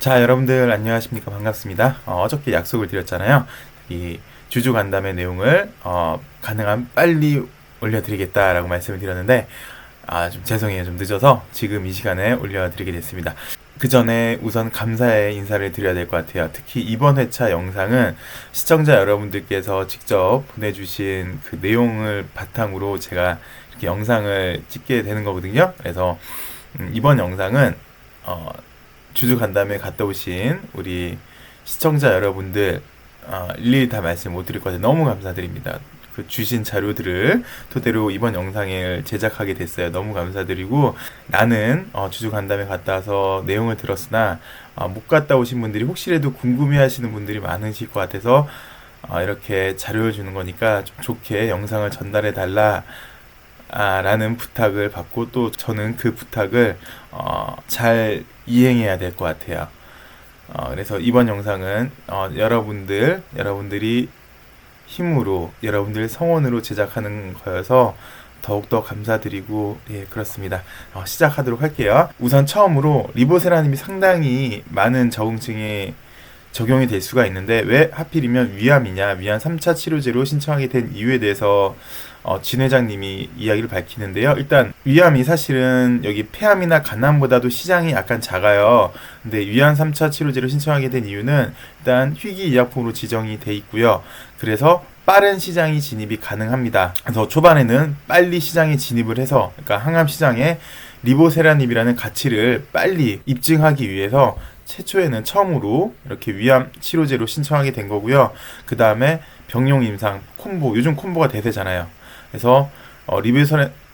자, 여러분들 안녕하십니까? 반갑습니다. 어저께 약속을 드렸잖아요. 이 주주 간담회 내용을 가능한 빨리 올려드리겠다라고 말씀을 드렸는데 좀 죄송해요. 좀 늦어서 지금 이 시간에 올려드리게 됐습니다. 그 전에 우선 감사의 인사를 드려야 될 것 같아요. 특히 이번 회차 영상은 시청자 여러분들께서 직접 보내주신 그 내용을 바탕으로 제가 이렇게 영상을 찍게 되는 거거든요. 그래서 이번 영상은 주주 간담회 갔다 오신 우리 시청자 여러분들 일일이 다 말씀 못 드릴 것 같아요. 너무 감사드립니다. 그 주신 자료들을 토대로 이번 영상을 제작하게 됐어요. 너무 감사드리고, 나는 주주 간담회 갔다 와서 내용을 들었으나 못 갔다 오신 분들이 혹시라도 궁금해 하시는 분들이 많으실 것 같아서 이렇게 자료를 주는 거니까 좀 좋게 영상을 전달해 달라 라는 부탁을 받고, 또 저는 그 부탁을 잘 이행해야 될 것 같아요. 그래서 이번 영상은 여러분들이 힘으로, 여러분들 성원으로 제작하는 거여서 더욱더 감사드리고, 예, 그렇습니다. 시작하도록 할게요. 우선 처음으로 리보세라님이 상당히 많은 적응증에 적용이 될 수가 있는데, 왜 하필이면 위암이냐, 위암 3차 치료제로 신청하게 된 이유에 대해서 진 회장님이 이야기를 밝히는데요. 일단 위암이 사실은 여기 폐암이나 간암보다도 시장이 약간 작아요. 근데 위암 3차 치료제로 신청하게 된 이유는 일단 희귀의약품으로 지정이 돼 있고요. 그래서 빠른 시장이 진입이 가능합니다. 그래서 초반에는 빨리 시장에 진입을 해서, 그러니까 항암 시장에 리보세라닙이라는 가치를 빨리 입증하기 위해서 최초에는 처음으로 이렇게 위암 치료제로 신청하게 된 거고요. 그 다음에 병용 임상 콤보, 요즘 콤보가 대세잖아요. 그래서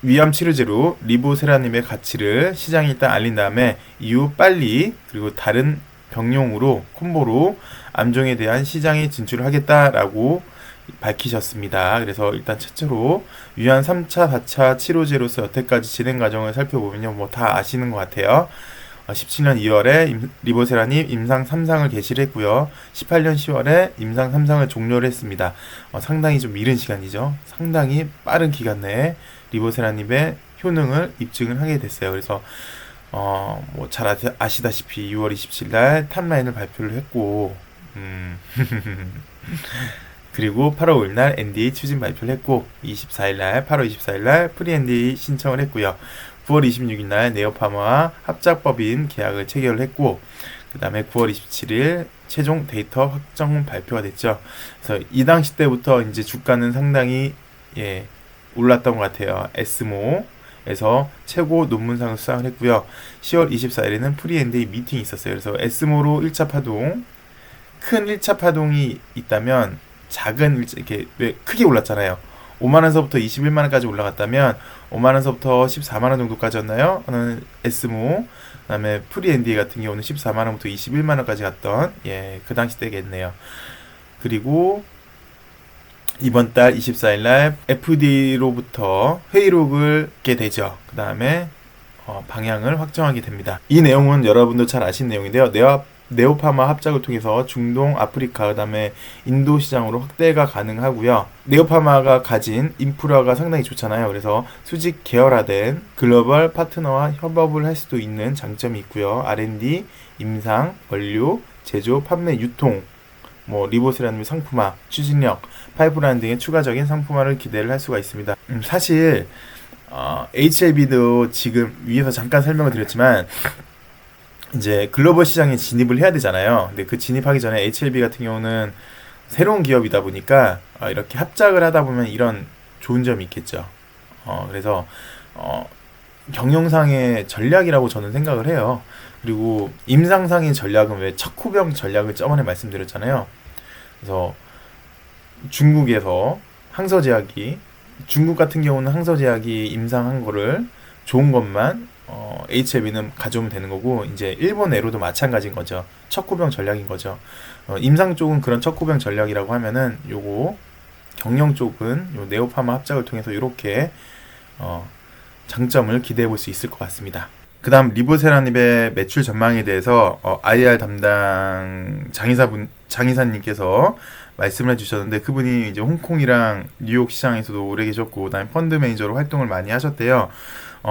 위암 치료제로 리보세라님의 가치를 시장에 일단 알린 다음에 이후 빨리, 그리고 다른 병용으로 콤보로 암종에 대한 시장에 진출을 하겠다라고 밝히셨습니다. 그래서 일단 첫째로 위암 3차, 4차 치료제로서 여태까지 진행 과정을 살펴보면요, 뭐 다 아시는 것 같아요. 17년 2월에 리보세라님 임상 3상을 개시를 했고요. 18년 10월에 임상 3상을 종료를 했습니다. 상당히 좀 이른 시간이죠. 상당히 빠른 기간 내에 리보세라님의 효능을 입증을 하게 됐어요. 그래서 뭐 잘 아시다시피 6월 27일 날 탑라인을 발표를 했고, 그리고 8월 5일 날 NDA 추진 발표를 했고, 24일 날 8월 24일 날 프리 NDA 신청을 했고요. 9월 26일 날 네오파마와 합작법인 계약을 체결을 했고, 그 다음에 9월 27일 최종 데이터 확정 발표가 됐죠. 그래서 이 당시 때부터 이제 주가는 상당히 올랐던 것 같아요. 에스모에서 최고 논문상을 수상을 했고요. 10월 24일에는 프리 엔데이 미팅이 있었어요. 그래서 에스모로 1차 파동, 큰 1차 파동이 있다면 작은 이렇게 왜 크게 올랐잖아요. 5만원서부터 21만원까지 올라갔다면 5만원서부터 14만원 정도까지였나요? 에스모, 그 다음에 프리 엔디에 같은 경우는 14만원부터 21만원까지 갔던, 그 당시 때겠네요. 그리고 이번 달 24일날 FDA로부터 회의록을 받게 되죠. 그 다음에 방향을 확정하게 됩니다. 이 내용은 여러분도 잘 아시는 내용인데요. 네오파마 합작을 통해서 중동, 아프리카, 그 다음에 인도 시장으로 확대가 가능하고요. 네오파마가 가진 인프라가 상당히 좋잖아요. 그래서 수직 계열화된 글로벌 파트너와 협업을 할 수도 있는 장점이 있고요. R&D, 임상, 원료, 제조, 판매, 유통, 리보세라님의 상품화, 추진력, 파이프라인 등의 추가적인 상품화를 기대를 할 수가 있습니다. 사실 HLB도 지금 위에서 잠깐 설명을 드렸지만 이제 글로벌 시장에 진입을 해야 되잖아요. 근데 그 진입하기 전에 HLB 같은 경우는 새로운 기업이다 보니까 이렇게 합작을 하다 보면 이런 좋은 점이 있겠죠. 그래서 경영상의 전략이라고 저는 생각을 해요. 그리고 임상상의 전략은 왜 척후병 전략을 저번에 말씀드렸잖아요. 그래서 중국에서 항서제약이, 중국 같은 경우는 항서제약이 임상한 거를 좋은 것만 HLB는 가져오면 되는 거고, 이제 일본 에로도 마찬가지인 거죠. 척후병 전략인 거죠. 임상 쪽은 그런 척후병 전략이라고 하면은, 요거 경영 쪽은 요 네오파마 합작을 통해서 이렇게 장점을 기대해 볼 수 있을 것 같습니다. 그 다음 리보세라님의 매출 전망에 대해서 IR 담당 장의사님께서 말씀을 해주셨는데, 그분이 이제 홍콩이랑 뉴욕 시장에서도 오래 계셨고, 그다음에 펀드 매니저로 활동을 많이 하셨대요.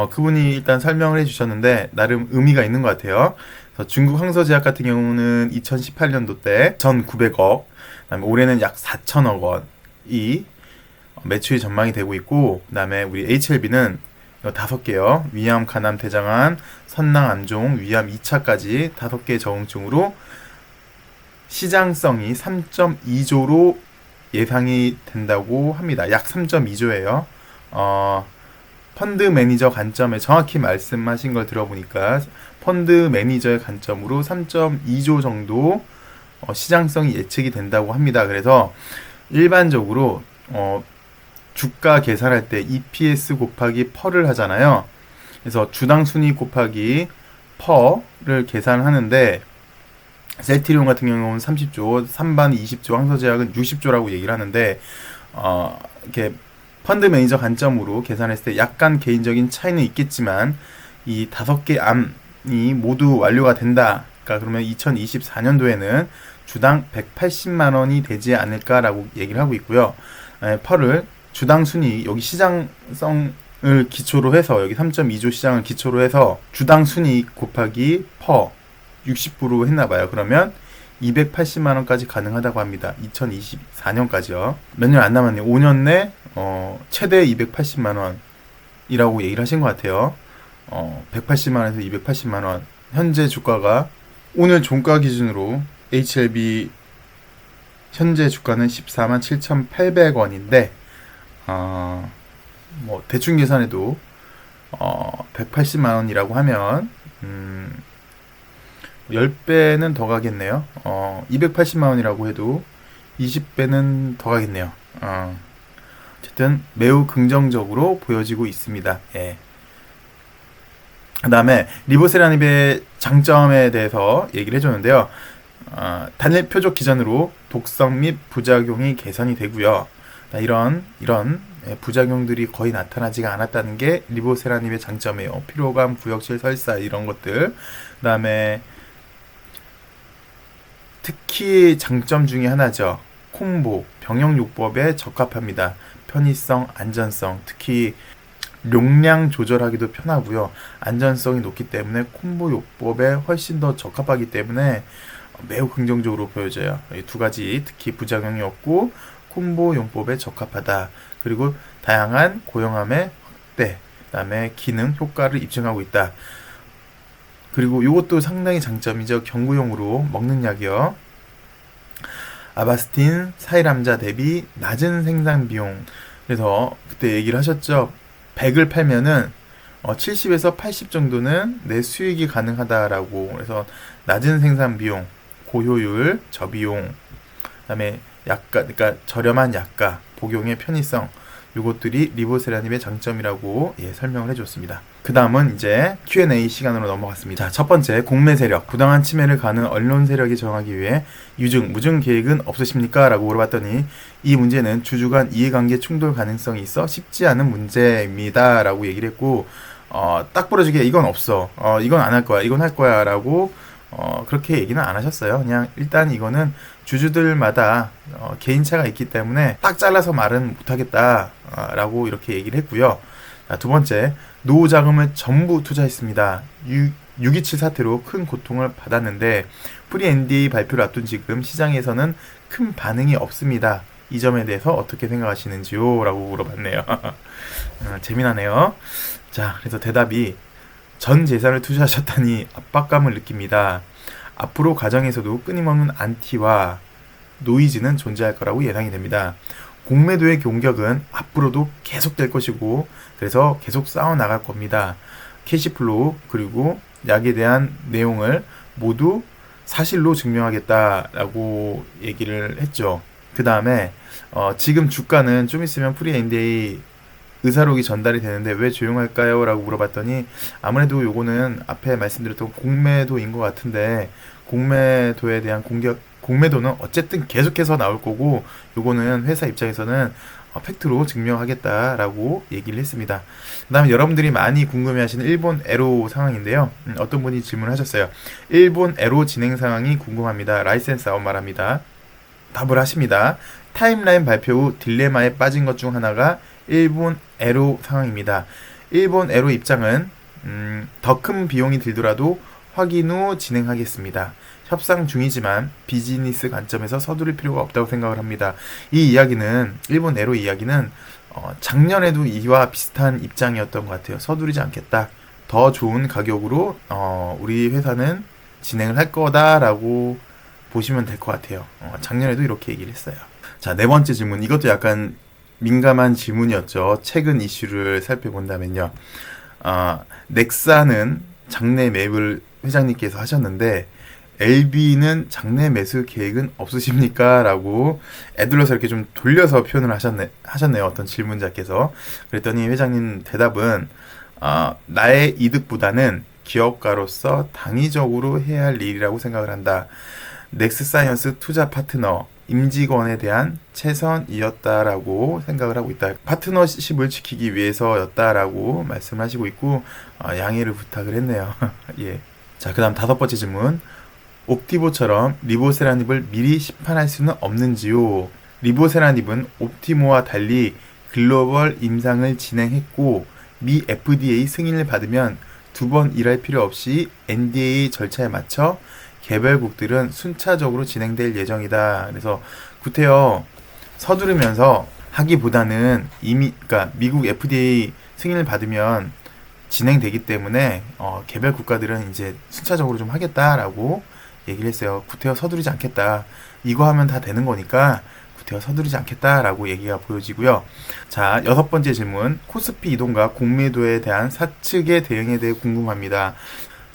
그분이 일단 설명을 해주셨는데 나름 의미가 있는 것 같아요. 그래서 그래서 중국 항서제약 같은 경우는 2018년도 때 1,900억, 그다음에 올해는 약 4천억 원이 매출이 전망이 되고 있고, 그다음에 우리 HLB는 5개요. 위암, 간암, 대장암, 선낭, 암종, 위암 2차까지 5개의 적응증으로 시장성이 3.2조로 예상이 된다고 합니다. 약 3.2조예요. 펀드 매니저 관점에 정확히 말씀하신 걸 들어보니까 펀드 매니저의 관점으로 3.2조 정도 시장성이 예측이 된다고 합니다. 그래서 일반적으로 주가 계산할 때 EPS 곱하기 퍼를 하잖아요. 그래서 주당 순이익 곱하기 퍼를 계산하는데, 셀트리온 같은 경우는 30조, 삼반 20조, 항서제약은 60조라고 얘기를 하는데, 이렇게 펀드 매니저 관점으로 계산했을 때 약간 개인적인 차이는 있겠지만, 이 5개 암이 모두 완료가 된다. 그러니까 그러면 2024년도에는 주당 180만 원이 되지 않을까라고 얘기를 하고 있고요. 펄을 주당 순이익, 여기 시장성을 기초로 해서, 여기 3.2조 시장을 기초로 해서 주당 순이익 곱하기 퍼 60%로 했나봐요. 그러면 280만 원까지 가능하다고 합니다. 2024년까지요. 몇 년 안 남았네요. 5년 내 최대 280만 원이라고 얘기를 하신 것 같아요. 180만 원에서 280만 원. 현재 주가가 오늘 종가 기준으로 HLB 현재 주가는 14만 7,800원인데, 뭐 대충 계산해도 180만 원이라고 하면 10배는 더 가겠네요. 280만 원이라고 해도 20배는 더 가겠네요. 어쨌든 매우 긍정적으로 보여지고 있습니다. 예. 그 다음에 리보세라닙의 장점에 대해서 얘기를 해줬는데요. 단일 표적 기전으로 독성 및 부작용이 개선이 되고요. 이런 부작용들이 거의 나타나지가 않았다는 게 리보세라닙의 장점이에요. 피로감, 구역질 설사 이런 것들. 그 다음에 특히 장점 중에 하나죠. 콤보, 병영요법에 적합합니다. 편의성, 안전성, 특히 용량 조절하기도 편하고요. 안전성이 높기 때문에 콤보 요법에 훨씬 더 적합하기 때문에 매우 긍정적으로 보여져요. 이 두 가지 특히 부작용이 없고 콤보 용법에 적합하다. 그리고 다양한 고용암의 확대, 그 다음에 기능, 효과를 입증하고 있다. 그리고 이것도 상당히 장점이죠. 경구용으로 먹는 약이요. 아바스틴, 사일암자 대비 낮은 생산 비용. 그래서 그때 얘기를 하셨죠. 100을 팔면은 70에서 80 정도는 내 수익이 가능하다라고. 그래서 낮은 생산 비용, 고효율, 저비용, 그다음에 약가, 그러니까 저렴한 약가, 복용의 편의성, 요것들이 리보세라닙의 장점이라고 설명을 해줬습니다. 그 다음은 이제 Q&A 시간으로 넘어갔습니다. 자, 첫 번째, 공매 세력, 부당한 침해를 가는 언론 세력이 정하기 위해 유증, 무증 계획은 없으십니까? 라고 물어봤더니 이 문제는 주주 간 이해관계 충돌 가능성이 있어 쉽지 않은 문제입니다. 라고 얘기를 했고, 딱 부러지게 이건 없어. 이건 안 할 거야. 이건 할 거야. 라고 그렇게 얘기는 안 하셨어요. 그냥 일단 이거는 주주들마다 개인차가 있기 때문에 딱 잘라서 말은 못하겠다 라고 이렇게 얘기를 했고요. 자, 두 번째, 노후 자금을 전부 투자했습니다. 6.27 사태로 큰 고통을 받았는데 프리 NDA 발표를 앞둔 지금 시장에서는 큰 반응이 없습니다. 이 점에 대해서 어떻게 생각하시는지요? 라고 물어봤네요. 재미나네요. 자, 그래서 대답이 전 재산을 투자하셨다니 압박감을 느낍니다. 앞으로 가정에서도 끊임없는 안티와 노이즈는 존재할 거라고 예상이 됩니다. 공매도의 공격은 앞으로도 계속될 것이고 그래서 계속 싸워나갈 겁니다. 캐시플로우 그리고 약에 대한 내용을 모두 사실로 증명하겠다라고 얘기를 했죠. 그 다음에 지금 주가는 좀 있으면 프리 NDA 의사록이 전달이 되는데 왜 조용할까요? 라고 물어봤더니 아무래도 요거는 앞에 말씀드렸던 공매도인 것 같은데 공매도에 대한 공매도는 어쨌든 계속해서 나올 거고 요거는 회사 입장에서는 팩트로 증명하겠다라고 얘기를 했습니다. 그 다음에 여러분들이 많이 궁금해하시는 일본 에로 상황인데요. 어떤 분이 질문하셨어요. 일본 에로 진행 상황이 궁금합니다. 라이센스 아웃 말합니다. 답을 하십니다. 타임라인 발표 후 딜레마에 빠진 것 중 하나가 일본 에로 상황입니다. 일본 에로 입장은 더 큰 비용이 들더라도 확인 후 진행하겠습니다. 협상 중이지만 비즈니스 관점에서 서두를 필요가 없다고 생각을 합니다. 이 이야기는 일본 에로 이야기는 작년에도 이와 비슷한 입장이었던 것 같아요. 서두르지 않겠다. 더 좋은 가격으로 우리 회사는 진행을 할 거다라고 보시면 될 것 같아요. 작년에도 이렇게 얘기를 했어요. 자, 네 번째 질문. 이것도 약간 민감한 질문이었죠. 최근 이슈를 살펴본다면요. 넥사는 장내 매입을 회장님께서 하셨는데 LB는 장내 매수 계획은 없으십니까? 라고 애둘러서 이렇게 좀 돌려서 표현을 하셨네요. 어떤 질문자께서. 그랬더니 회장님 대답은 나의 이득보다는 기업가로서 당위적으로 해야 할 일이라고 생각을 한다. 넥스사이언스 투자 파트너 임직원에 대한 최선이었다라고 생각을 하고 있다. 파트너십을 지키기 위해서였다라고 말씀하시고 있고 양해를 부탁을 했네요. 예. 자, 그다음 다섯 번째 질문. 옵티보처럼 리보세라닙을 미리 시판할 수는 없는지요? 리보세라닙은 옵티모와 달리 글로벌 임상을 진행했고 미 FDA 승인을 받으면 두 번 일할 필요 없이 NDA 절차에 맞춰 개별국들은 순차적으로 진행될 예정이다. 그래서 구태여 서두르면서 하기보다는 이미 그러니까 미국 FDA 승인을 받으면 진행되기 때문에 개별 국가들은 이제 순차적으로 좀 하겠다라고 얘기를 했어요. 구태여 서두르지 않겠다. 이거 하면 다 되는 거니까 구태여 서두르지 않겠다라고 얘기가 보여지고요. 자, 여섯 번째 질문. 코스피 이동과 공매도에 대한 사측의 대응에 대해 궁금합니다.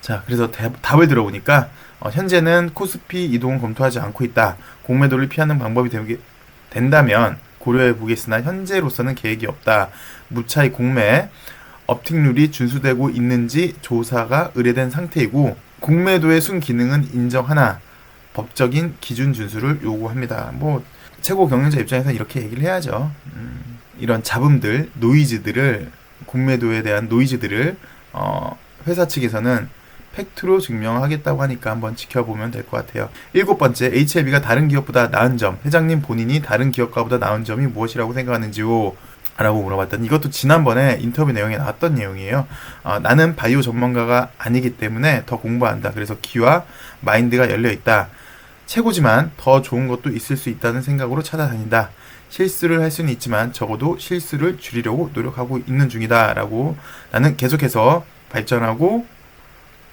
자, 그래서 답을 들어보니까 현재는 코스피 이동은 검토하지 않고 있다. 공매도를 피하는 방법이 된다면 고려해 보겠으나 현재로서는 계획이 없다. 무차익 공매 업틱률이 준수되고 있는지 조사가 의뢰된 상태이고 공매도의 순기능은 인정하나 법적인 기준 준수를 요구합니다. 뭐 최고 경영자 입장에서 이렇게 얘기를 해야죠. 이런 잡음들, 노이즈들을 공매도에 대한 노이즈들을 회사 측에서는 팩트로 증명하겠다고 하니까 한번 지켜보면 될 것 같아요. 일곱 번째, HLB가 다른 기업보다 나은 점, 회장님 본인이 다른 기업가보다 나은 점이 무엇이라고 생각하는지요? 라고 물어봤더니 이것도 지난번에 인터뷰 내용에 나왔던 내용이에요. 나는 바이오 전문가가 아니기 때문에 더 공부한다. 그래서 귀와 마인드가 열려있다. 최고지만 더 좋은 것도 있을 수 있다는 생각으로 찾아다닌다. 실수를 할 수는 있지만 적어도 실수를 줄이려고 노력하고 있는 중이다. 라고 나는 계속해서 발전하고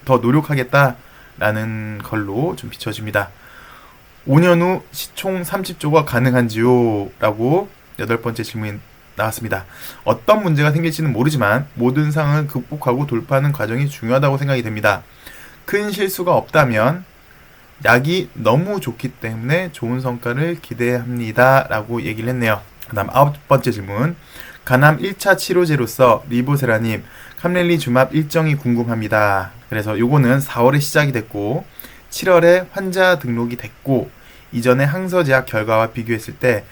더 노력하겠다라는 걸로 좀 비춰집니다. 5년 후 시총 30조가 가능한지요? 라고 여덟 번째 질문이 나왔습니다. 어떤 문제가 생길지는 모르지만 모든 상황을 극복하고 돌파하는 과정이 중요하다고 생각이 됩니다. 큰 실수가 없다면 약이 너무 좋기 때문에 좋은 성과를 기대합니다. 라고 얘기를 했네요. 그 다음 아홉 번째 질문. 간암 1차 치료제로서 리보세라님 캄렐리주맙 일정이 궁금합니다. 그래서 요거는 4월에 시작이 됐고 7월에 환자 등록이 됐고 이전에 항서제약 결과와 비교했을 때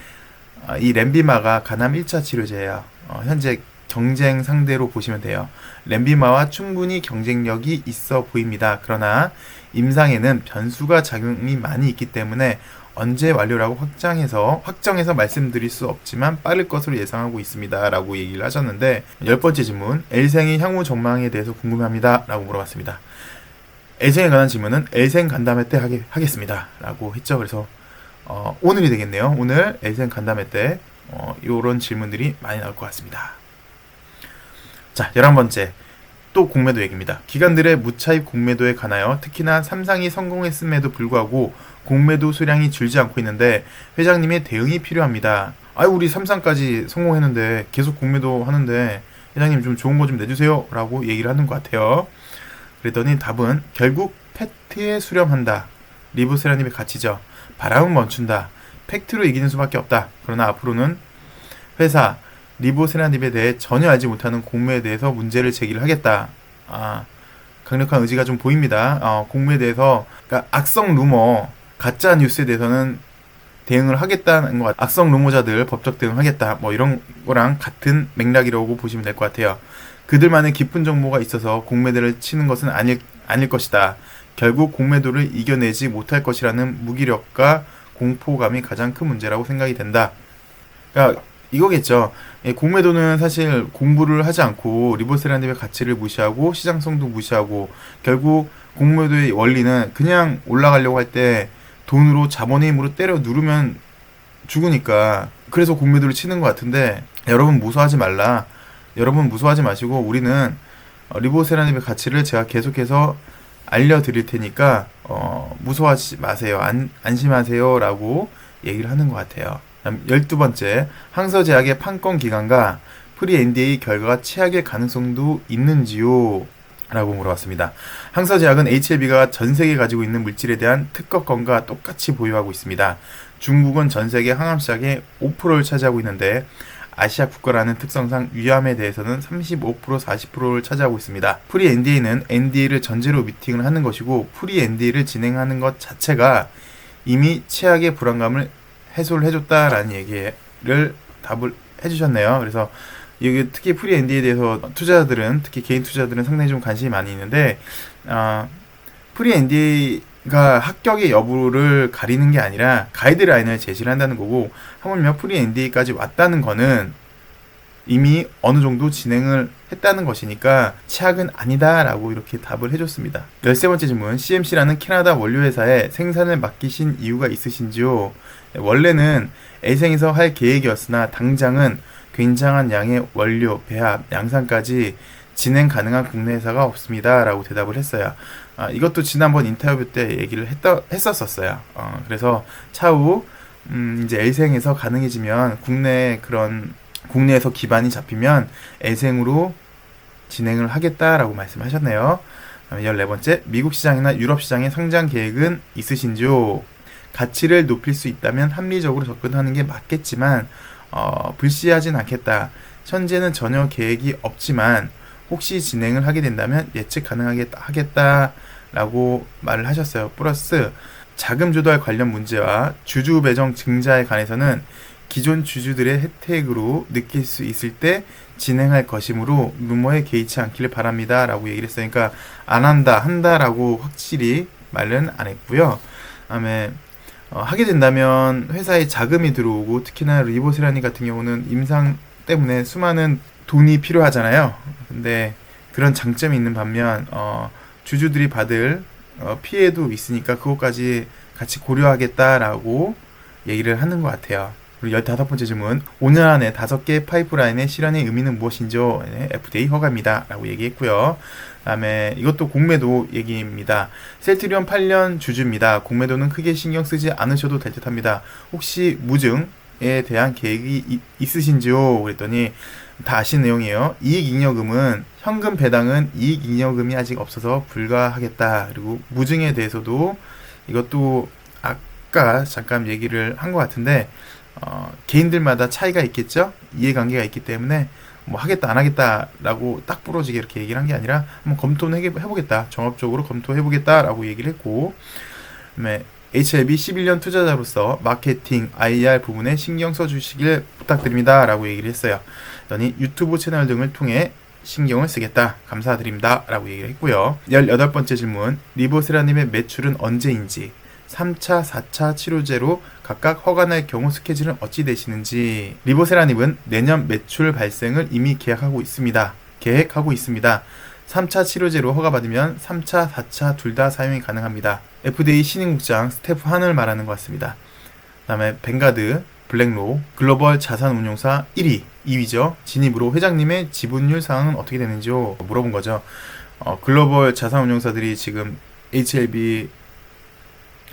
이 렌비마가 간암 1차 치료제예요. 현재 경쟁 상대로 보시면 돼요. 렌비마와 충분히 경쟁력이 있어 보입니다. 그러나 임상에는 변수가 작용이 많이 있기 때문에 언제 완료라고 확정해서 말씀드릴 수 없지만 빠를 것으로 예상하고 있습니다. 라고 얘기를 하셨는데 열 번째 질문. 엘생의 향후 전망에 대해서 궁금합니다. 라고 물어봤습니다. 엘생에 관한 질문은 엘생 간담회 때 하겠습니다. 라고 했죠. 그래서 오늘이 되겠네요. 오늘 엘생 간담회 때 이런 질문들이 많이 나올 것 같습니다. 자, 11번째. 또 공매도 얘기입니다. 기관들의 무차입 공매도에 관하여 특히나 삼상이 성공했음에도 불구하고 공매도 수량이 줄지 않고 있는데 회장님의 대응이 필요합니다. 우리 삼상까지 성공했는데 계속 공매도 하는데 회장님 좀 좋은 거 좀 내주세요 라고 얘기를 하는 것 같아요. 그랬더니 답은 결국 팩트에 수렴한다. 리보세라님의 가치죠. 바람은 멈춘다. 팩트로 이기는 수밖에 없다. 그러나 앞으로는 회사 리보세라닙에 대해 전혀 알지 못하는 공매에 대해서 문제를 제기를 하겠다. 강력한 의지가 좀 보입니다. 공매에 대해서 그러니까 악성 루머, 가짜 뉴스에 대해서는 대응을 하겠다는 것 같아요. 악성 루머자들 법적 대응하겠다. 뭐 이런 거랑 같은 맥락이라고 보시면 될 것 같아요. 그들만의 깊은 정보가 있어서 공매대를 치는 것은 아닐 것이다. 결국 공매도를 이겨내지 못할 것이라는 무기력과 공포감이 가장 큰 문제라고 생각이 된다. 그러니까 이거겠죠. 예, 공매도는 사실 공부를 하지 않고 리버세라님의 가치를 무시하고 시장성도 무시하고 결국 공매도의 원리는 그냥 올라가려고 할 때 돈으로 자본의 힘으로 때려 누르면 죽으니까 그래서 공매도를 치는 것 같은데 여러분 무서워하지 말라. 여러분 무서워하지 마시고 우리는 리버세라님의 가치를 제가 계속해서 알려드릴 테니까 무서워하지 마세요. 안심하세요 라고 얘기를 하는 것 같아요. 12번째, 항서제약의 판권 기간과 프리 NDA 결과가 최악의 가능성도 있는지요? 라고 물어봤습니다. 항서제약은 HLB가 전 세계에 가지고 있는 물질에 대한 특허권과 똑같이 보유하고 있습니다. 중국은 전 세계 항암시장의 5%를 차지하고 있는데 아시아 국가라는 특성상 위암에 대해서는 35%, 40%를 차지하고 있습니다. 프리 NDA는 NDA를 전제로 미팅을 하는 것이고 프리 NDA를 진행하는 것 자체가 이미 최악의 불안감을 해소를 해줬다라는 얘기를 답을 해주셨네요. 그래서 여기 특히 프리 NDA에 대해서 투자자들은 특히 개인 투자자들은 상당히 좀 관심이 많이 있는데 프리 NDA가 합격의 여부를 가리는 게 아니라 가이드라인을 제시를 한다는 거고 하물며 프리 NDA까지 왔다는 거는 이미 어느 정도 진행을 했다는 것이니까 최악은 아니다라고 이렇게 답을 해줬습니다. 13번째 질문, CMC라는 캐나다 원료회사에 생산을 맡기신 이유가 있으신지요? 원래는 A생에서 할 계획이었으나 당장은 굉장한 양의 원료, 배합, 양산까지 진행 가능한 국내 회사가 없습니다 라고 대답을 했어요. 이것도 지난번 인터뷰 때 얘기를 했었어요. 그래서 차후 이제 A생에서 가능해지면 국내에서 기반이 잡히면 A생으로 진행을 하겠다라고 말씀하셨네요. 14번째, 미국 시장이나 유럽 시장의 상장 계획은 있으신지요? 가치를 높일 수 있다면 합리적으로 접근하는 게 맞겠지만 불시하진 않겠다. 현재는 전혀 계획이 없지만 혹시 진행을 하게 된다면 예측 가능하겠다라고 말을 하셨어요. 플러스 자금 조달 관련 문제와 주주 배정 증자에 관해서는 기존 주주들의 혜택으로 느낄 수 있을 때 진행할 것이므로 루머에 개의치 않기를 바랍니다 라고 얘기를 했으니까 안 한다, 한다라고 확실히 말은 안 했고요. 다음에 하게 된다면 회사에 자금이 들어오고 특히나 리버세라니 같은 경우는 임상 때문에 수많은 돈이 필요하잖아요. 근데 그런 장점이 있는 반면 주주들이 받을 피해도 있으니까 그것까지 같이 고려하겠다라고 얘기를 하는 것 같아요. 그리고 15번째 질문, 5년 안에 5개 파이프라인의 실현의 의미는 무엇인지요? 네, FDA 허가입니다 라고 얘기했고요. 그 다음에 이것도 공매도 얘기입니다. 셀트리온 8년 주주입니다. 공매도는 크게 신경 쓰지 않으셔도 될 듯 합니다. 혹시 무증에 대한 계획이 있으신지요? 그랬더니 다 아시는 내용이에요. 이익잉여금은 현금 배당은 이익잉여금이 아직 없어서 불가하겠다. 그리고 무증에 대해서도 이것도 아까 잠깐 얘기를 한 것 같은데 개인들마다 차이가 있겠죠? 이해관계가 있기 때문에 뭐 하겠다 안 하겠다라고 딱 부러지게 이렇게 얘기를 한 게 아니라 한번 검토는 해보겠다, 종합적으로 검토해보겠다라고 얘기를 했고, 그다음에 HLB 11년 투자자로서 마케팅, IR 부분에 신경 써주시길 부탁드립니다 라고 얘기를 했어요. 그러니 유튜브 채널 등을 통해 신경을 쓰겠다, 감사드립니다 라고 얘기를 했고요. 18번째 질문, 리버세라님의 매출은 언제인지 3차, 4차 치료제로 각각 허가날 경우 스케줄은 어찌 되시는지. 리버세라님은 내년 매출 발생을 이미 계획하고 있습니다. 3차 치료제로 허가받으면 3차, 4차 둘 다 사용이 가능합니다. FDA 신임국장 스테프 한을 말하는 것 같습니다. 그 다음에 뱅가드, 블랙로, 글로벌 자산운용사 1위, 2위죠. 진입으로 회장님의 지분율 상황은 어떻게 되는지요? 물어본 거죠. 글로벌 자산운용사들이 지금 HLB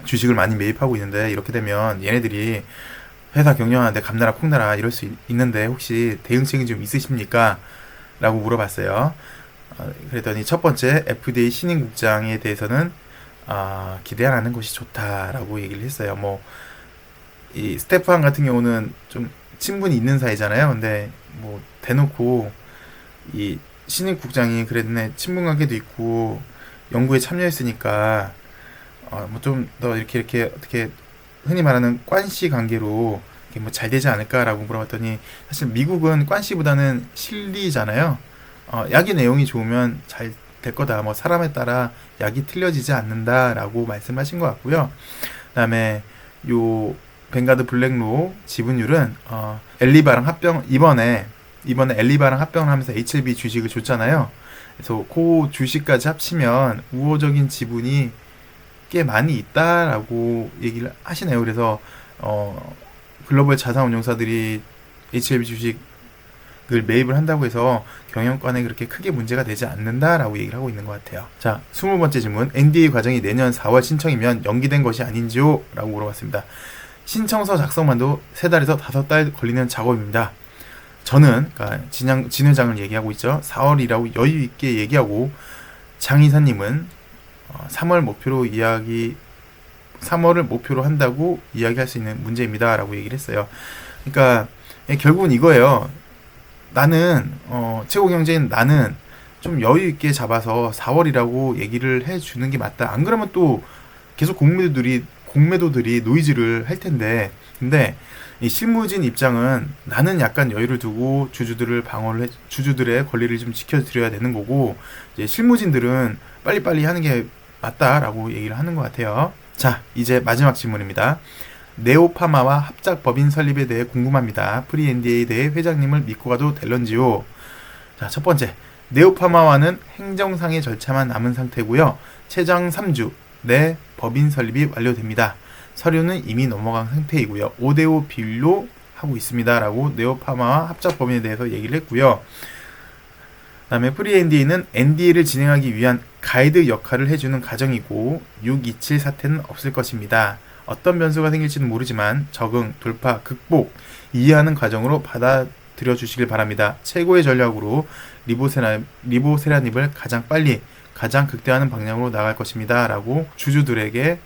주식을 많이 매입하고 있는데 이렇게 되면 얘네들이 회사 경영하는데 감나라 콩나라 이럴 수 있는데 혹시 대응책이 좀 있으십니까? 라고 물어봤어요. 그랬더니 첫 번째, FDA 신임국장에 대해서는 기대 안 하는 것이 좋다라고 얘기를 했어요. 뭐 이 스테프한 같은 경우는 좀 친분이 있는 사이잖아요. 근데 뭐 대놓고 이 신임국장이 그랬네, 친분관계도 있고 연구에 참여했으니까 뭐 좀 더 이렇게 어떻게 흔히 말하는 관시 관계로 뭐 잘 되지 않을까라고 물어봤더니 사실 미국은 관시보다는 실리잖아요. 약의 내용이 좋으면 잘 될 거다. 뭐 사람에 따라 약이 틀려지지 않는다라고 말씀하신 것 같고요. 그다음에 요 뱅가드 블랙로 지분율은 엘리바랑 합병 이번에 엘리바랑 합병을 하면서 HLB 주식을 줬잖아요. 그래서 그 주식까지 합치면 우호적인 지분이 꽤 많이 있다라고 얘기를 하시네요. 그래서 글로벌 자산운용사들이 HLB 주식을 매입을 한다고 해서 경영권에 그렇게 크게 문제가 되지 않는다라고 얘기를 하고 있는 것 같아요. 자, 20번째 질문. NDA 과정이 내년 4월 신청이면 연기된 것이 아닌지요? 라고 물어봤습니다. 신청서 작성만도 3달에서 5달 걸리는 작업입니다. 저는 그러니까 진 회장을 얘기하고 있죠. 4월이라고 여유 있게 얘기하고 장 이사님은 3월을 목표로 한다고 이야기할 수 있는 문제입니다. 라고 얘기를 했어요. 그러니까 결국은 이거예요. 나는 최고경제인 나는 좀 여유 있게 잡아서 4월이라고 얘기를 해주는 게 맞다. 안 그러면 또 계속 공매도들이 노이즈를 할 텐데, 근데 이 실무진 입장은 나는 약간 여유를 두고 주주들의 권리를 좀 지켜드려야 되는 거고, 이제 실무진들은 빨리빨리 하는 게 맞다라고 얘기를 하는 것 같아요. 자, 이제 마지막 질문입니다. 네오파마와 합작 법인 설립에 대해 궁금합니다. 프리 NDA에 대해 회장님을 믿고 가도 될런지요? 자, 첫 번째, 네오파마와는 행정상의 절차만 남은 상태고요. 최장 3주 내 법인 설립이 완료됩니다. 서류는 이미 넘어간 상태이고요. 5대5 비율로 하고 있습니다. 라고 네오파마와 합작 법인에 대해서 얘기를 했고요. 그 다음에 프리 NDA는 NDA를 진행하기 위한 가이드 역할을 해주는 과정이고 627 사태는 없을 것입니다. 어떤 변수가 생길지는 모르지만 적응, 돌파, 극복, 이해하는 과정으로 받아들여 주시길 바랍니다. 최고의 전략으로 리보세라닙을 가장 빨리 가장 극대화하는 방향으로 나갈 것입니다. 라고 주주들에게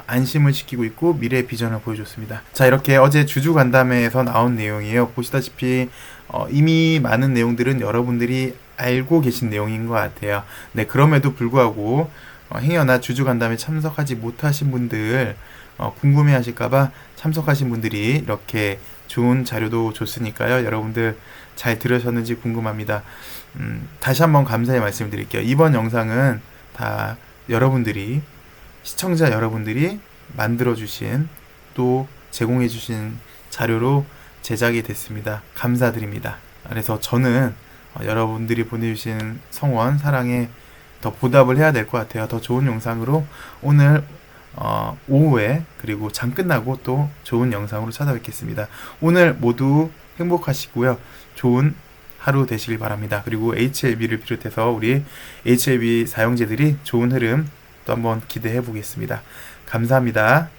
안심을 시키고 있고 미래의 비전을 보여줬습니다. 자, 이렇게 어제 주주간담회에서 나온 내용이에요. 보시다시피 이미 많은 내용들은 여러분들이 알고 계신 내용인 것 같아요. 네, 그럼에도 불구하고 행여나 주주간담회 참석하지 못하신 분들 궁금해 하실까봐 참석하신 분들이 이렇게 좋은 자료도 줬으니까요. 여러분들 잘 들으셨는지 궁금합니다. 다시 한번 감사의 말씀을 드릴게요. 이번 영상은 다 시청자 여러분들이 만들어주신 또 제공해주신 자료로 제작이 됐습니다. 감사드립니다. 그래서 저는 여러분들이 보내주신 성원, 사랑에 더 보답을 해야 될 것 같아요. 더 좋은 영상으로 오늘 오후에 그리고 장 끝나고 또 좋은 영상으로 찾아뵙겠습니다. 오늘 모두 행복하시고요. 좋은 하루 되시길 바랍니다. 그리고 HLB를 비롯해서 우리 HLB 사용자들이 좋은 흐름 또 한번 기대해 보겠습니다. 감사합니다.